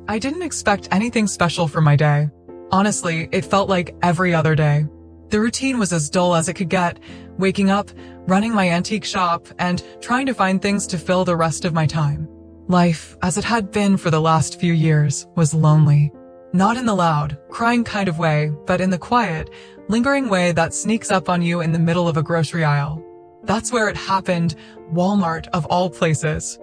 I didn't expect anything special for my day. Honestly, it felt like every other day. The routine was as dull as it could get, waking up, running my antique shop, and trying to find things to fill the rest of my time. Life, as it had been for the last few years, was lonely. Not in the loud, crying kind of way, but in the quiet, lingering way that sneaks up on you in the middle of a grocery aisle. That's where it happened, Walmart of all places.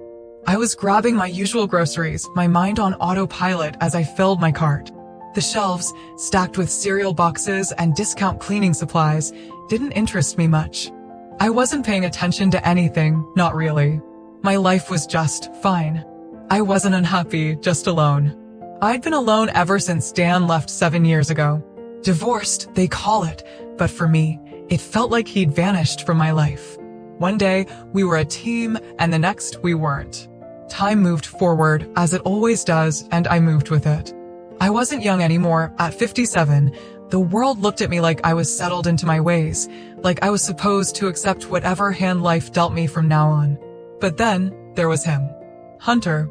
I was grabbing my usual groceries, my mind on autopilot as I filled my cart. The shelves, stacked with cereal boxes and discount cleaning supplies, didn't interest me much. I wasn't paying attention to anything, not really. My life was just fine. I wasn't unhappy, just alone. I'd been alone ever since Dan left 7 years ago. Divorced, they call it, but for me, it felt like he'd vanished from my life. One day, we were a team, and the next, we weren't. Time moved forward, as it always does, and I moved with it. I wasn't young anymore. At 57, the world looked at me like I was settled into my ways, like I was supposed to accept whatever hand life dealt me from now on. But then, there was him. Hunter.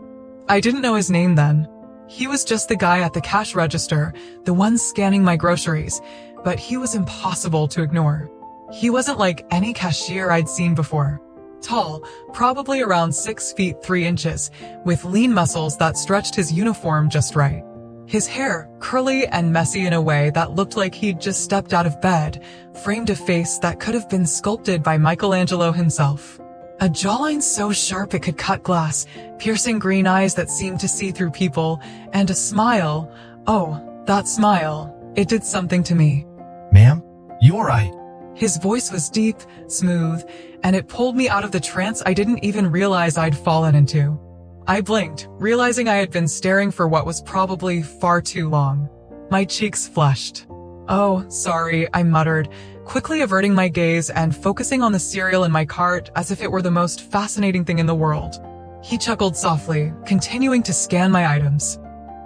I didn't know his name then. He was just the guy at the cash register, the one scanning my groceries, but he was impossible to ignore. He wasn't like any cashier I'd seen before. Tall, probably around 6 feet 3 inches, with lean muscles that stretched his uniform just right. His hair, curly and messy in a way that looked like he'd just stepped out of bed, framed a face that could have been sculpted by Michelangelo himself. A jawline so sharp it could cut glass, piercing green eyes that seemed to see through people, and a smile. Oh, that smile. It did something to me. Ma'am, you alright? His voice was deep, smooth, and it pulled me out of the trance I didn't even realize I'd fallen into. I blinked, realizing I had been staring for what was probably far too long. My cheeks flushed. Oh, sorry, I muttered, quickly averting my gaze and focusing on the cereal in my cart as if it were the most fascinating thing in the world. He chuckled softly, continuing to scan my items.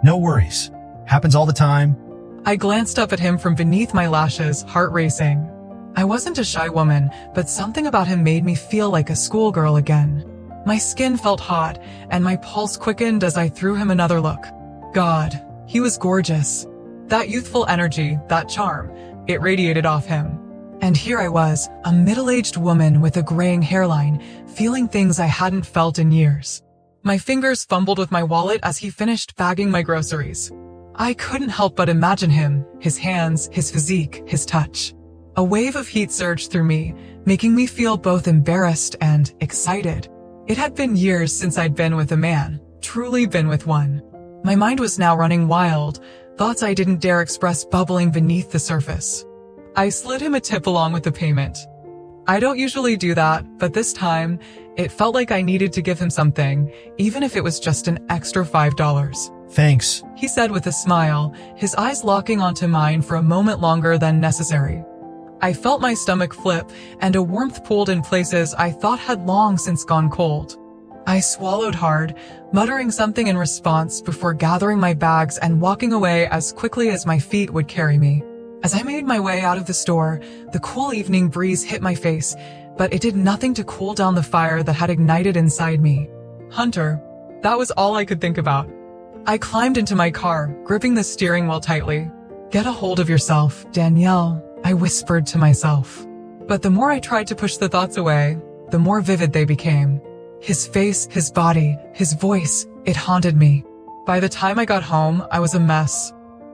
No worries. Happens all the time. I glanced up at him from beneath my lashes, heart racing. I wasn't a shy woman, but something about him made me feel like a schoolgirl again. My skin felt hot, and my pulse quickened as I threw him another look. God, he was gorgeous. That youthful energy, that charm, it radiated off him. And here I was, a middle-aged woman with a graying hairline, feeling things I hadn't felt in years. My fingers fumbled with my wallet as he finished bagging my groceries. I couldn't help but imagine him, his hands, his physique, his touch. A wave of heat surged through me, making me feel both embarrassed and excited. It had been years since I'd been with a man, truly been with one. My mind was now running wild, thoughts I didn't dare express bubbling beneath the surface. I slid him a tip along with the payment. I don't usually do that, but this time, it felt like I needed to give him something, even if it was just an extra $5. Thanks, He said with a smile, his eyes locking onto mine for a moment longer than necessary. I felt my stomach flip, and a warmth pooled in places I thought had long since gone cold. I swallowed hard, muttering something in response before gathering my bags and walking away as quickly as my feet would carry me. As I made my way out of the store, the cool evening breeze hit my face, but it did nothing to cool down the fire that had ignited inside me. Hunter. That was all I could think about. I climbed into my car, gripping the steering wheel tightly. Get a hold of yourself, Danielle, I whispered to myself. But the more I tried to push the thoughts away, the more vivid they became. His face, his body, his voice, it haunted me. By the time I got home, I was a mess.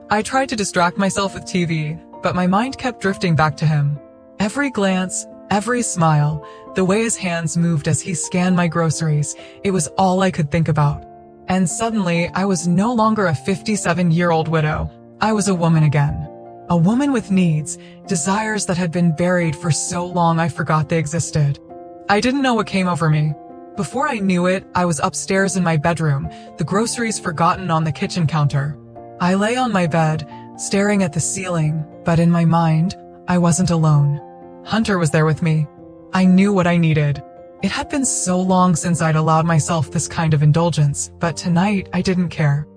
I tried to distract myself with TV, but my mind kept drifting back to him. Every glance, every smile, the way his hands moved as he scanned my groceries, it was all I could think about. And suddenly, I was no longer a 57-year-old widow. I was a woman again. A woman with needs, desires that had been buried for so long I forgot they existed. I didn't know what came over me. Before I knew it, I was upstairs in my bedroom, the groceries forgotten on the kitchen counter. I lay on my bed, staring at the ceiling, but in my mind, I wasn't alone. Hunter was there with me. I knew what I needed. It had been so long since I'd allowed myself this kind of indulgence, but tonight I didn't care.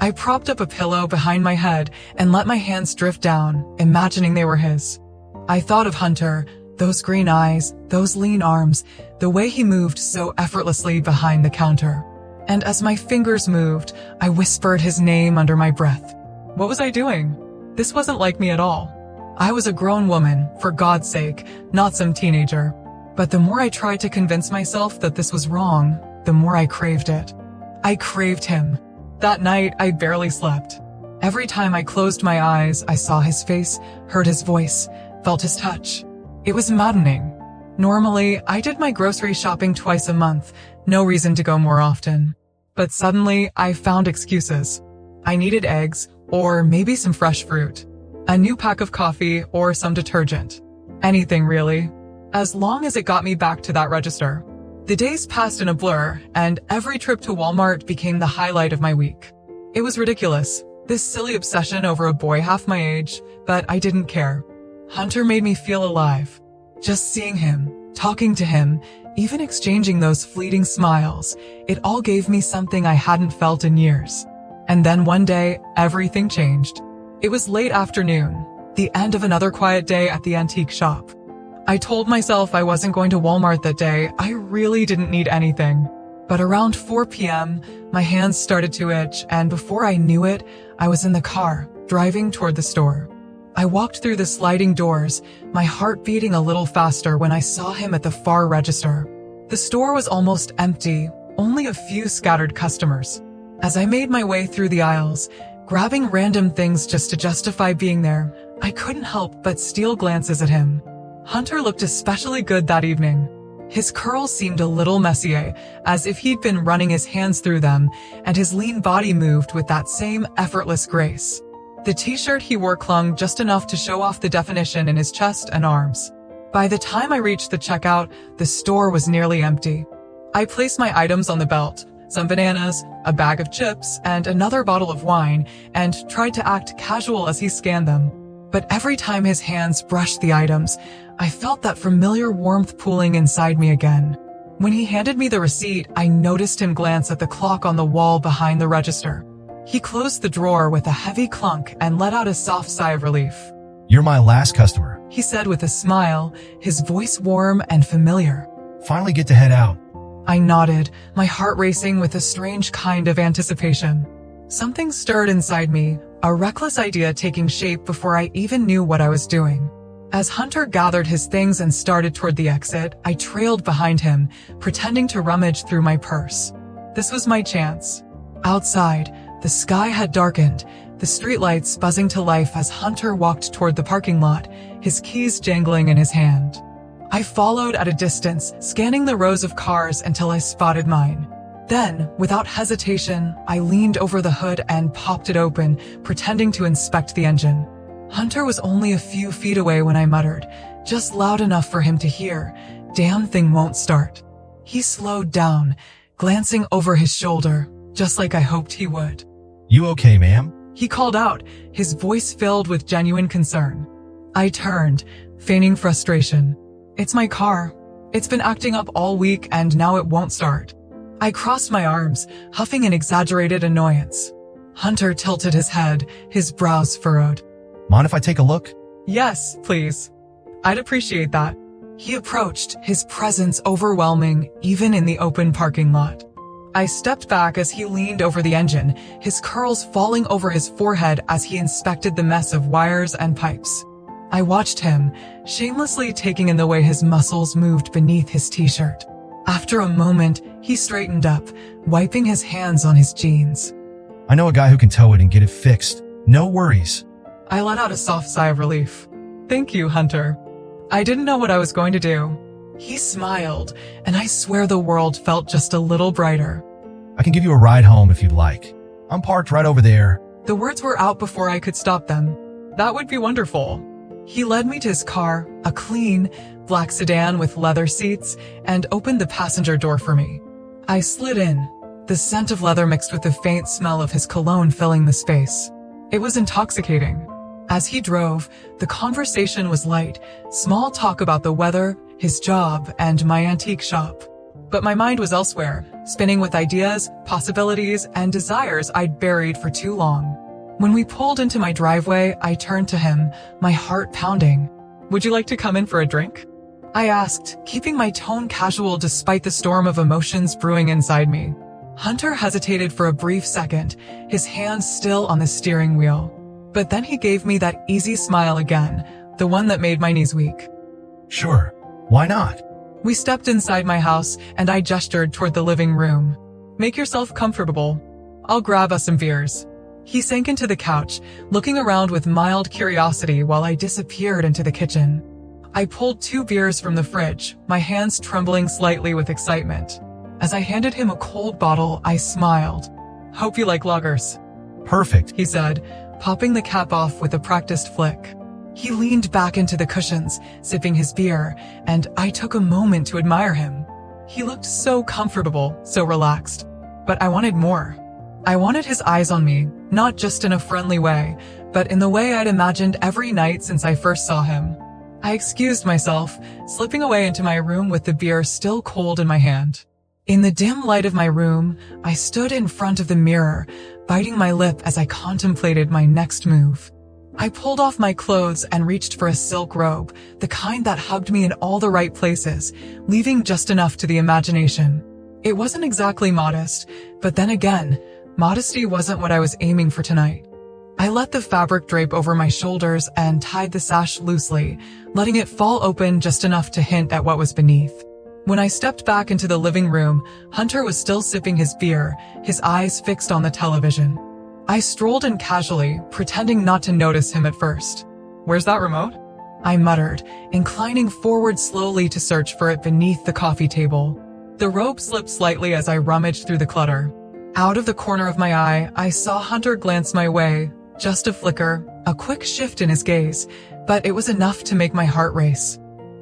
I propped up a pillow behind my head and let my hands drift down, imagining they were his. I thought of Hunter, those green eyes, those lean arms, the way he moved so effortlessly behind the counter. And as my fingers moved, I whispered his name under my breath. What was I doing? This wasn't like me at all. I was a grown woman, for God's sake, not some teenager. But the more I tried to convince myself that this was wrong, the more I craved it. I craved him. That night, I barely slept. Every time I closed my eyes, I saw his face, heard his voice, felt his touch. It was maddening. Normally, I did my grocery shopping twice a month, no reason to go more often. But suddenly, I found excuses. I needed eggs, or maybe some fresh fruit. A new pack of coffee, or some detergent. Anything really. As long as it got me back to that register. The days passed in a blur, and every trip to Walmart became the highlight of my week. It was ridiculous, this silly obsession over a boy half my age, but I didn't care. Hunter made me feel alive. Just seeing him, talking to him, even exchanging those fleeting smiles, it all gave me something I hadn't felt in years. And then one day, everything changed. It was late afternoon, the end of another quiet day at the antique shop. I told myself I wasn't going to Walmart that day. I really didn't need anything. But around 4 p.m., my hands started to itch, and before I knew it, I was in the car, driving toward the store. I walked through the sliding doors, my heart beating a little faster when I saw him at the far register. The store was almost empty, only a few scattered customers. As I made my way through the aisles, grabbing random things just to justify being there, I couldn't help but steal glances at him. Hunter looked especially good that evening. His curls seemed a little messier, as if he'd been running his hands through them, and his lean body moved with that same effortless grace. The t-shirt he wore clung just enough to show off the definition in his chest and arms. By the time I reached the checkout, the store was nearly empty. I placed my items on the belt, some bananas, a bag of chips, and another bottle of wine, and tried to act casual as he scanned them. But every time his hands brushed the items, I felt that familiar warmth pooling inside me again. When he handed me the receipt, I noticed him glance at the clock on the wall behind the register. He closed the drawer with a heavy clunk and let out a soft sigh of relief. You're my last customer. He said with a smile, his voice warm and familiar. Finally get to head out. I nodded, my heart racing with a strange kind of anticipation. Something stirred inside me, a reckless idea taking shape before I even knew what I was doing. As Hunter gathered his things and started toward the exit, I trailed behind him, pretending to rummage through my purse. This was my chance. Outside, the sky had darkened, the streetlights buzzing to life as Hunter walked toward the parking lot, his keys jangling in his hand. I followed at a distance, scanning the rows of cars until I spotted mine. Then, without hesitation, I leaned over the hood and popped it open, pretending to inspect the engine. Hunter was only a few feet away when I muttered, just loud enough for him to hear, "Damn thing won't start." He slowed down, glancing over his shoulder, just like I hoped he would. You okay, ma'am? He called out, his voice filled with genuine concern. I turned, feigning frustration. It's my car. It's been acting up all week and now it won't start. I crossed my arms, huffing in exaggerated annoyance. Hunter tilted his head, his brows furrowed. Mind if I take a look? Yes, please. I'd appreciate that. He approached, his presence overwhelming, even in the open parking lot. I stepped back as he leaned over the engine, his curls falling over his forehead as he inspected the mess of wires and pipes. I watched him, shamelessly taking in the way his muscles moved beneath his t-shirt. After a moment, he straightened up, wiping his hands on his jeans. I know a guy who can tow it and get it fixed. No worries. I let out a soft sigh of relief. Thank you, Hunter. I didn't know what I was going to do. He smiled, and I swear the world felt just a little brighter. I can give you a ride home if you'd like. I'm parked right over there. The words were out before I could stop them. That would be wonderful. He led me to his car, a clean, black sedan with leather seats, and opened the passenger door for me. I slid in, the scent of leather mixed with the faint smell of his cologne filling the space. It was intoxicating. As he drove, the conversation was light, small talk about the weather, his job, and my antique shop. But my mind was elsewhere, spinning with ideas, possibilities, and desires I'd buried for too long. When we pulled into my driveway, I turned to him, my heart pounding. Would you like to come in for a drink? I asked, keeping my tone casual despite the storm of emotions brewing inside me. Hunter hesitated for a brief second, his hands still on the steering wheel. But then he gave me that easy smile again, the one that made my knees weak. Sure. Why not? We stepped inside my house, and I gestured toward the living room. Make yourself comfortable. I'll grab us some beers. He sank into the couch, looking around with mild curiosity while I disappeared into the kitchen. I pulled 2 beers from the fridge, my hands trembling slightly with excitement. As I handed him a cold bottle, I smiled. Hope you like lagers. Perfect. He said, popping the cap off with a practiced flick. He leaned back into the cushions, sipping his beer, and I took a moment to admire him. He looked so comfortable, so relaxed. But I wanted more. I wanted his eyes on me, not just in a friendly way, but in the way I'd imagined every night since I first saw him. I excused myself, slipping away into my room with the beer still cold in my hand. In the dim light of my room, I stood in front of the mirror, biting my lip as I contemplated my next move. I pulled off my clothes and reached for a silk robe, the kind that hugged me in all the right places, leaving just enough to the imagination. It wasn't exactly modest, but then again, modesty wasn't what I was aiming for tonight. I let the fabric drape over my shoulders and tied the sash loosely, letting it fall open just enough to hint at what was beneath. When I stepped back into the living room, Hunter was still sipping his beer, his eyes fixed on the television. I strolled in casually, pretending not to notice him at first. Where's that remote? I muttered, inclining forward slowly to search for it beneath the coffee table. The robe slipped slightly as I rummaged through the clutter. Out of the corner of my eye, I saw Hunter glance my way. Just a flicker, a quick shift in his gaze, but it was enough to make my heart race.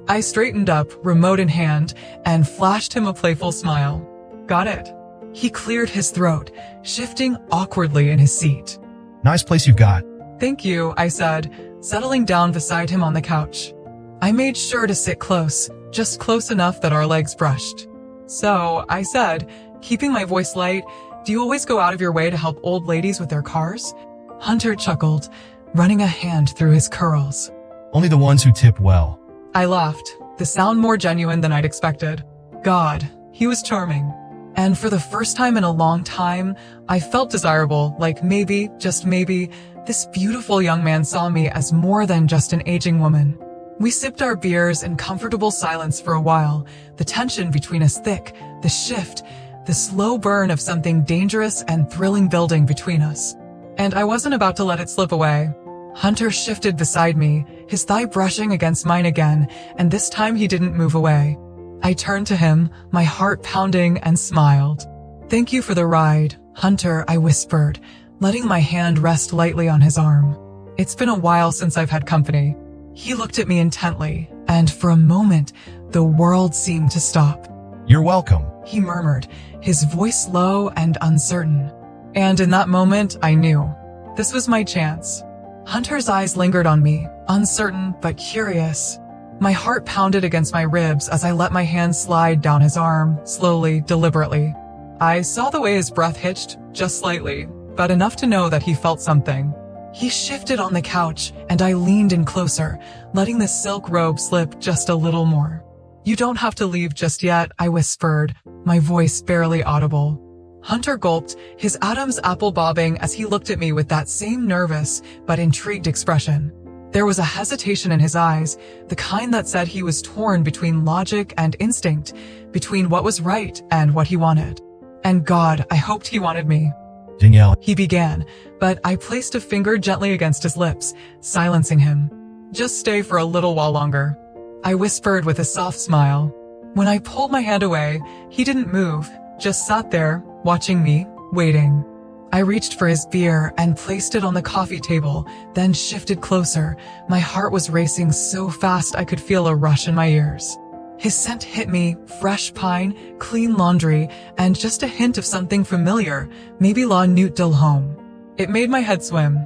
I straightened up, remote in hand, and flashed him a playful smile. Got it. He cleared his throat, shifting awkwardly in his seat. Nice place you've got. Thank you, I said, settling down beside him on the couch. I made sure to sit close, just close enough that our legs brushed. So, I said, keeping my voice light, do you always go out of your way to help old ladies with their cars? Hunter chuckled, running a hand through his curls. Only the ones who tip well. I laughed, the sound more genuine than I'd expected. God, he was charming. And for the first time in a long time, I felt desirable, like maybe, just maybe, this beautiful young man saw me as more than just an aging woman. We sipped our beers in comfortable silence for a while, the tension between us thick, the shift, the slow burn of something dangerous and thrilling building between us. And I wasn't about to let it slip away. Hunter shifted beside me, his thigh brushing against mine again, and this time he didn't move away. I turned to him, my heart pounding, and smiled. Thank you for the ride, Hunter, I whispered, letting my hand rest lightly on his arm. It's been a while since I've had company. He looked at me intently, and for a moment, the world seemed to stop. You're welcome, he murmured, his voice low and uncertain. And in that moment, I knew. This was my chance. Hunter's eyes lingered on me, uncertain but curious. My heart pounded against my ribs as I let my hand slide down his arm, slowly, deliberately. I saw the way his breath hitched, just slightly, but enough to know that he felt something. He shifted on the couch, and I leaned in closer, letting the silk robe slip just a little more. You don't have to leave just yet, I whispered, my voice barely audible. Hunter gulped, his Adam's apple bobbing as he looked at me with that same nervous but intrigued expression. There was a hesitation in his eyes, the kind that said he was torn between logic and instinct, between what was right and what he wanted. And God, I hoped he wanted me. Danielle, he began, but I placed a finger gently against his lips, silencing him. Just stay for a little while longer, I whispered with a soft smile. When I pulled my hand away, he didn't move, just sat there, watching me, waiting. I reached for his beer and placed it on the coffee table, then shifted closer. My heart was racing so fast I could feel a rush in my ears. His scent hit me, fresh pine, clean laundry, and just a hint of something familiar, maybe La Nuit de l'Homme. It made my head swim.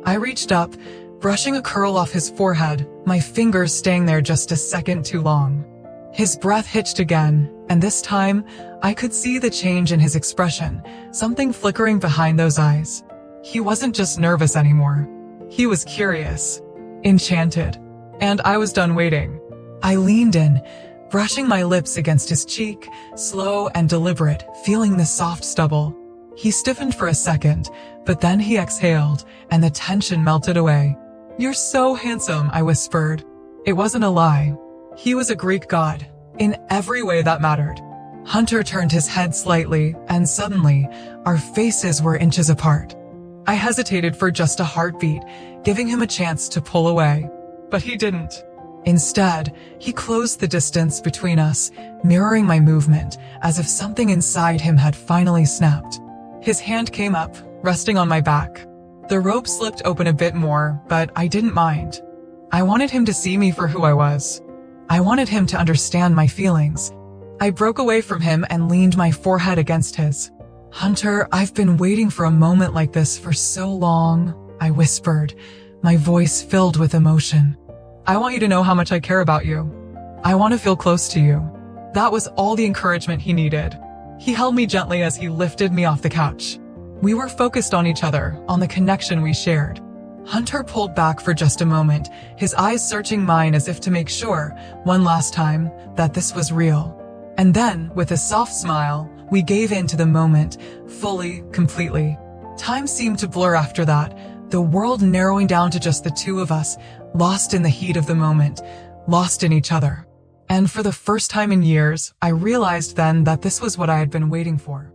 I reached up, brushing a curl off his forehead, my fingers staying there just a second too long. His breath hitched again, and this time, I could see the change in his expression, something flickering behind those eyes. He wasn't just nervous anymore. He was curious, enchanted, and I was done waiting. I leaned in, brushing my lips against his cheek, slow and deliberate, feeling the soft stubble. He stiffened for a second, but then he exhaled, and the tension melted away. "You're so handsome," I whispered. It wasn't a lie. He was a Greek god, in every way that mattered. Hunter turned his head slightly, and suddenly, our faces were inches apart. I hesitated for just a heartbeat, giving him a chance to pull away. But he didn't. Instead, he closed the distance between us, mirroring my movement, as if something inside him had finally snapped. His hand came up, resting on my back. The rope slipped open a bit more, but I didn't mind. I wanted him to see me for who I was. I wanted him to understand my feelings. I broke away from him and leaned my forehead against his. "Hunter, I've been waiting for a moment like this for so long," I whispered, my voice filled with emotion. "I want you to know how much I care about you. I want to feel close to you." That was all the encouragement he needed. He held me gently as he lifted me off the couch. We were focused on each other, on the connection we shared. Hunter pulled back for just a moment, his eyes searching mine as if to make sure, one last time, that this was real. And then, with a soft smile, we gave in to the moment, fully, completely. Time seemed to blur after that, the world narrowing down to just the two of us, lost in the heat of the moment, lost in each other. And for the first time in years, I realized then that this was what I had been waiting for.